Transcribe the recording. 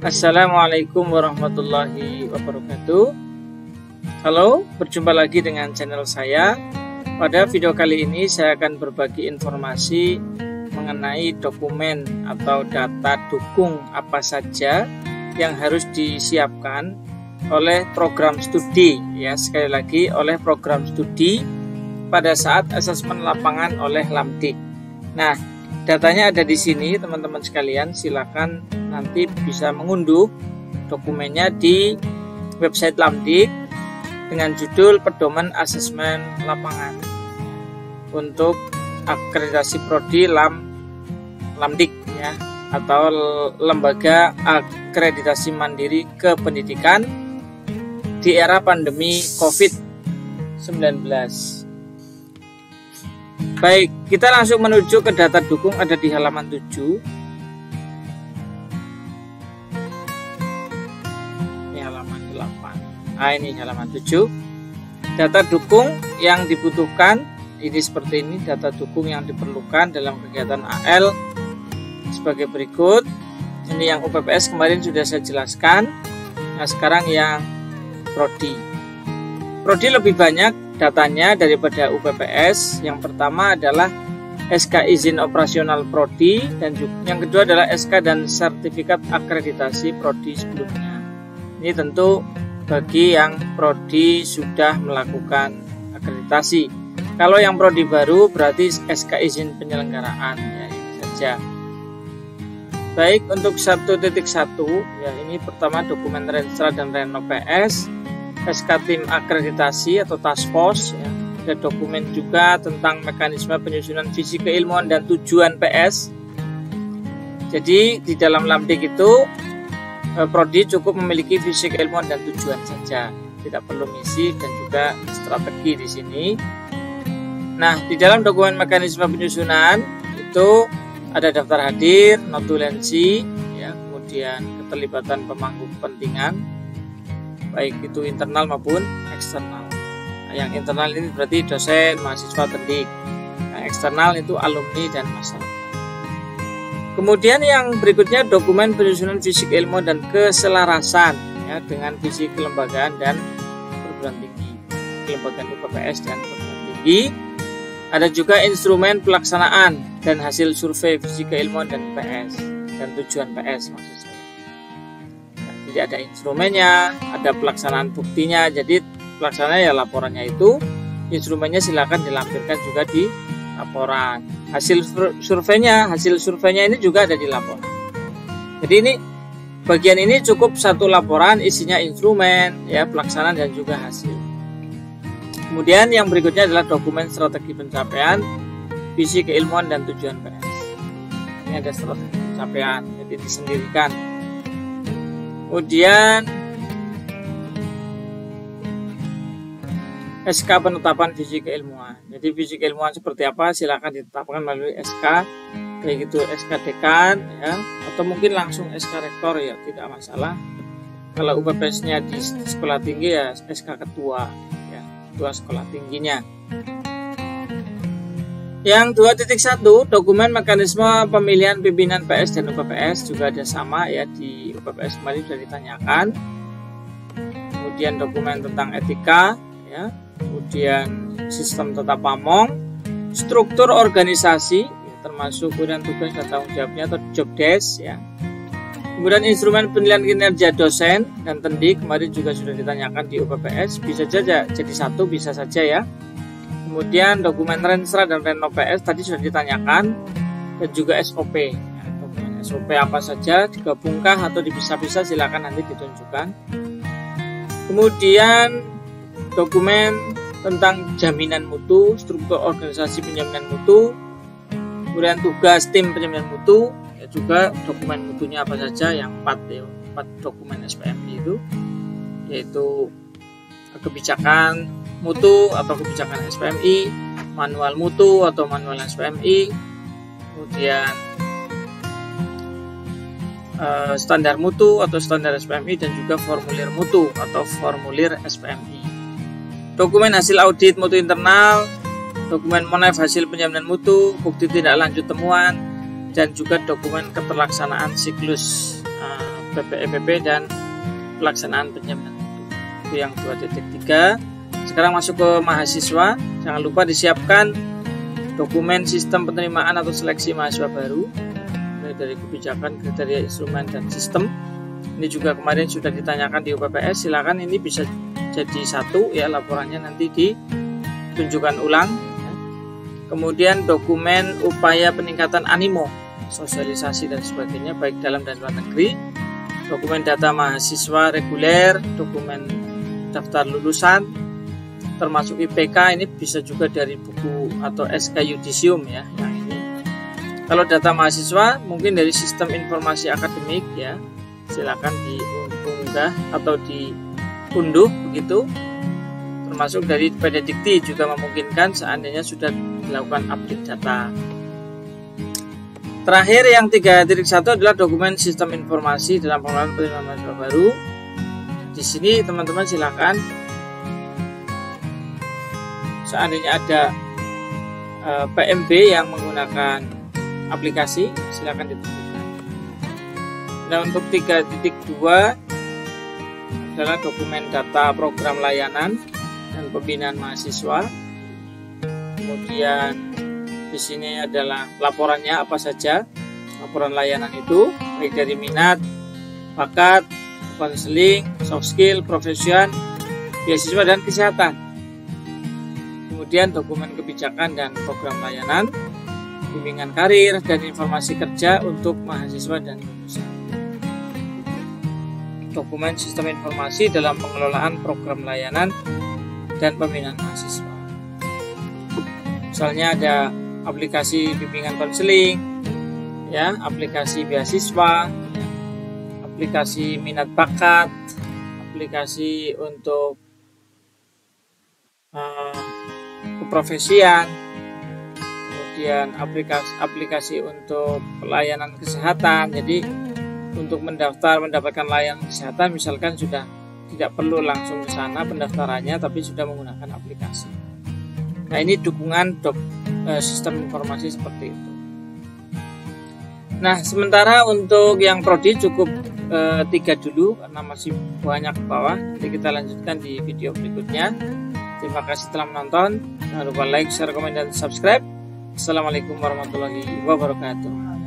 Assalamualaikum warahmatullahi wabarakatuh. Halo, berjumpa lagi dengan channel saya. Pada video kali ini saya akan berbagi informasi mengenai dokumen atau data dukung apa saja yang harus disiapkan oleh program studi, ya, sekali lagi oleh program studi pada saat asesmen lapangan oleh Lamdik. Nah, datanya ada di sini teman-teman sekalian, silakan nanti bisa mengunduh dokumennya di website Lamdik dengan judul Pedoman Asesmen Lapangan untuk akreditasi prodi Lamdik, ya, atau Lembaga Akreditasi Mandiri Kependidikan di era pandemi COVID-19. Baik, kita langsung menuju ke data dukung, ada di halaman 7. Nah, ini halaman 7. Data dukung yang dibutuhkan ini seperti ini. Data dukung yang diperlukan dalam kegiatan AL sebagai berikut. Ini yang UPPS kemarin sudah saya jelaskan. Nah, sekarang yang prodi. Prodi lebih banyak datanya daripada UPPS. Yang pertama adalah SK izin operasional prodi, dan juga yang kedua adalah SK dan sertifikat akreditasi prodi sebelumnya. Ini tentu bagi yang prodi sudah melakukan akreditasi. Kalau yang prodi baru berarti SK izin penyelenggaraan, ya, ini saja. Baik, untuk 1.1 ya, ini pertama dokumen Renstra dan Reno PS, SK tim akreditasi atau task force, ya. Ada dokumen juga tentang mekanisme penyusunan visi keilmuan dan tujuan PS. Jadi di dalam Lamdik itu prodi cukup memiliki visi keilmuan dan tujuan saja, tidak perlu misi dan juga strategi di sini. Nah, di dalam dokumen mekanisme penyusunan itu ada daftar hadir, notulensi, ya, kemudian keterlibatan pemangku kepentingan, baik itu internal maupun eksternal. Nah, yang internal ini berarti dosen, mahasiswa pendidik. Nah, eksternal itu alumni dan masyarakat. Kemudian yang berikutnya dokumen penyusunan visi keilmuan dan keselarasan, ya, dengan visi kelembagaan dan perguruan tinggi, kelembagaan UPPS dan perguruan tinggi. Ada juga instrumen pelaksanaan dan hasil survei visi keilmuan dan PS dan tujuan PS maksud saya. Nah, jadi ada instrumennya, ada pelaksanaan buktinya. Jadi pelaksananya ya laporannya itu, instrumennya silakan dilampirkan juga di laporan. Hasil surveinya ini juga ada di laporan. Jadi ini bagian ini cukup satu laporan, isinya instrumen, ya, pelaksanaan dan juga hasil. Kemudian yang berikutnya adalah dokumen strategi pencapaian visi keilmuan dan tujuan PS. Ini ada strategi pencapaian, jadi disendirikan. Kemudian SK penetapan visi keilmuan. Jadi visi keilmuan seperti apa silakan ditetapkan melalui SK, baik itu SK dekan, ya, atau mungkin langsung SK rektor, ya, tidak masalah. Kalau UPPS-nya di sekolah tinggi ya SK ketua, ya, ketua sekolah tingginya. Yang 2.1 dokumen mekanisme pemilihan pimpinan PS dan UPPS juga ada sama, ya, di UPPS kemarin sudah ditanyakan. Kemudian dokumen tentang etika, ya, kemudian sistem tata pamong, struktur organisasi, ya, termasuk kemudian tugas dan tanggung jawabnya atau job desk, ya. Kemudian instrumen penilaian kinerja dosen dan pendidik kemarin juga sudah ditanyakan di UPPS, bisa saja jadi satu, bisa saja, ya. Kemudian dokumen Renstra dan Reno PS tadi sudah ditanyakan, dan juga SOP, ya, dokumen SOP apa saja, digabungkah atau dipisah-pisah silakan nanti ditunjukkan. Kemudian dokumen tentang jaminan mutu, struktur organisasi penjaminan mutu, kemudian tugas tim penjaminan mutu, ya, juga dokumen mutunya apa saja, yang 4 dokumen SPMI itu, yaitu kebijakan mutu atau kebijakan SPMI, manual mutu atau manual SPMI, kemudian standar mutu atau standar SPMI, dan juga formulir mutu atau formulir SPMI. Dokumen hasil audit mutu internal, dokumen monef hasil penjaminan mutu, bukti tindak lanjut temuan, dan juga dokumen keterlaksanaan siklus PPEPP dan pelaksanaan penjaminan mutu. Itu yang 2.3. Sekarang masuk ke mahasiswa. Jangan lupa disiapkan dokumen sistem penerimaan atau seleksi mahasiswa baru, mulai dari kebijakan, kriteria, instrumen, dan sistem. Ini juga kemarin sudah ditanyakan di UPPS. Silakan, ini bisa jadi satu ya, laporannya nanti ditunjukkan ulang ya. Kemudian dokumen upaya peningkatan animo, sosialisasi dan sebagainya baik dalam dan luar negeri. Dokumen data mahasiswa reguler, dokumen daftar lulusan, termasuk IPK, ini bisa juga dari buku atau SK Yudisium ya, yang ini. Kalau data mahasiswa mungkin dari sistem informasi akademik ya, silakan diunggah atau diunduh begitu. Termasuk dari PD Dikti juga memungkinkan seandainya sudah dilakukan update data. Terakhir yang 3.1 adalah dokumen sistem informasi dalam pengelolaan penerimaan mahasiswa baru. Di sini teman-teman silakan, seandainya ada PMB yang menggunakan aplikasi, silakan ditentukan. Nah, untuk 3.2 adalah dokumen data program layanan dan pembinaan mahasiswa. Kemudian di sini adalah laporannya apa saja, laporan layanan itu baik dari minat, bakat, konseling, soft skill, profesion, beasiswa dan kesehatan. Kemudian dokumen kebijakan dan program layanan, bimbingan karir dan informasi kerja untuk mahasiswa dan lulusan. Dokumen sistem informasi dalam pengelolaan program layanan dan pembinaan mahasiswa. Misalnya ada aplikasi bimbingan konseling, ya, aplikasi beasiswa, aplikasi minat bakat, aplikasi untuk keprofesian, kemudian aplikasi untuk pelayanan kesehatan. Jadi untuk mendapatkan layanan kesehatan misalkan sudah tidak perlu langsung ke sana pendaftarannya, tapi sudah menggunakan aplikasi. Nah, ini dukungan sistem informasi seperti itu. Nah, sementara untuk yang prodi cukup 3 dulu karena masih banyak ke bawah. Nanti kita lanjutkan di video berikutnya. Terima kasih telah menonton. Jangan lupa like, share, komen, dan subscribe. Assalamualaikum warahmatullahi wabarakatuh.